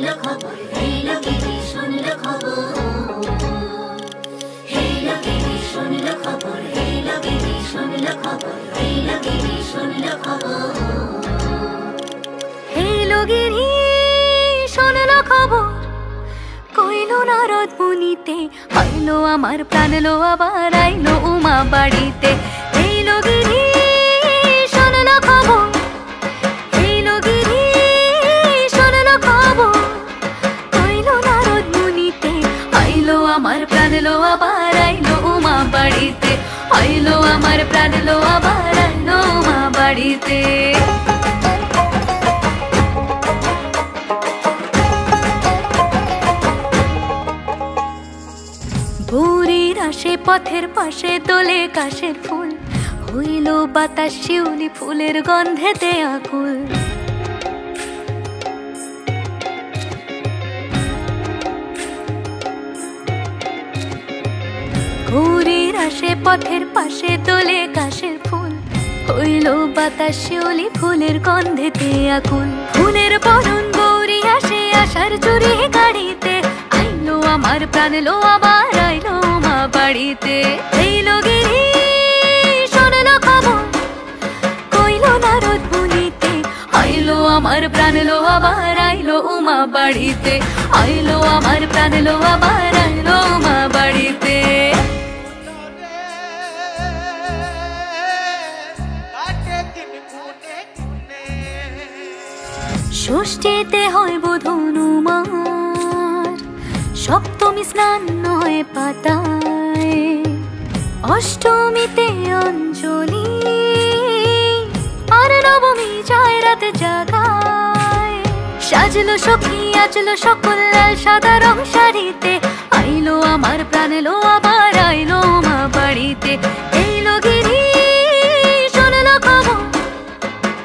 শুনলো খবর, হেলো গিরি শুনলো খবর, হেলো গিরি শুনলো খবর, হেলো গিরি শুনলো খবর, হেলো গিরি শুনলো খবর, হেলো গিরি শুনলো খবর। কইলো নারদ মুনিতে, আইলো আমার প্রাণ লো আবার আইলো উমা বাড়িতে। হেলো গিরি শুনলো খবর, হেলো গিরি শুনলো খবর। কইলো নারদ মুনিতে, আইলো আমার প্রাণ লো আবার আইলো উমা বাড়িতে। আইলো আমার প্রাণ লো আবার আইলো উমা বাড়িতে। ভোরের আসে পথের পাশে তোলে কাশের ফুল, হইল বাতাস শিউলি ফুলের গন্ধেতে আকুল। ভোরের আসে পথের পাশে তোলে কাশের ফুল, হইল বাতাস শিউলি ফুলের গন্ধেতে আকুল। ফুলের বরণ গৌরী আসে আশার চুরি গাড়িতে, আইলো আমার প্রাণ লো আবার আইলো মা বাড়িতে। হেলো গিরি শুনলো খবর, কইলো নারদ মুনিতে, আইলো আমার প্রাণ লো আবার আইলো উমা বাড়িতে। আইলো আমার প্রাণ লো আবার আইলো উমা বাড়িতে। ষষ্ঠীতে হয় বোধন উমার, সপ্তমী স্নান নয় পাতায়, অষ্টমীতে অঞ্জলি, আর নবমী যায় রাত জাগায়। সাজলো সখী আজলো সকল লাল সাদা রং শাড়িতে, আইলো আমার প্রাণ লো আবার আইলো মা বাড়িতে। হেলো গিরি শুনলো খবর,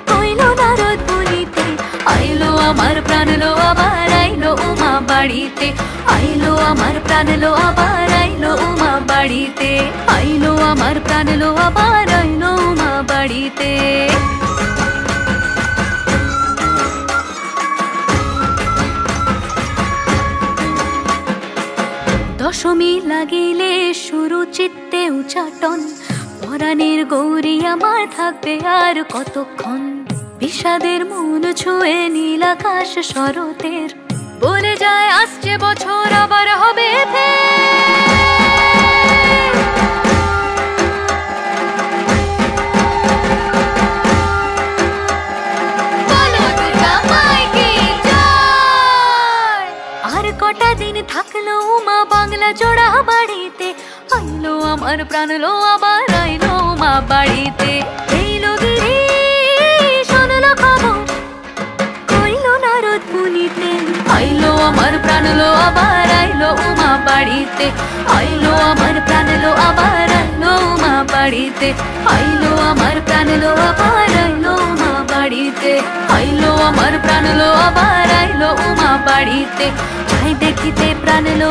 কইলো নারদ মুনিতে, আইলো আমার প্রাণ লো আবার আইলো উমা বাড়িতে। আইলো আমার প্রাণ লো আবার আইলো উমা বাড়িতে। আইলো আমার প্রাণ লো আবার আইলো উমা বাড়িতে। দশমী লাগিলে শুরু চিত্তে উচাটন, পরাণের গৌরী আমার থাকবে আর কতক্ষণ। বিষাদের মন ছুঁয়ে নীল আকাশ শরতের, বলে যায় আসছে বছর আবার হবে ফের। বলো দুর্গা মাইকে জয়। আর কটা দিন থাকলো উমা বাংলা জোড়া বাড়িতে, আইলো আমার প্রাণ লো আবার আইলো উমা বাড়িতে। হেলো গিরি শুনলো খবর, কইলো নারদ মুনিতে, আইলো আমার প্রাণ লো আবার আইলো উমা বাড়িতে। আইলো আমার প্রাণ লো আবার আইলো উমা বাড়িতে। আইলো আমার প্রাণ লো আবার আইলো উমা বাড়িতে। আইলো আমার প্রাণ লো আবার আইলো উমা বাড়িতে। যাই দেখিতে প্রাণ লো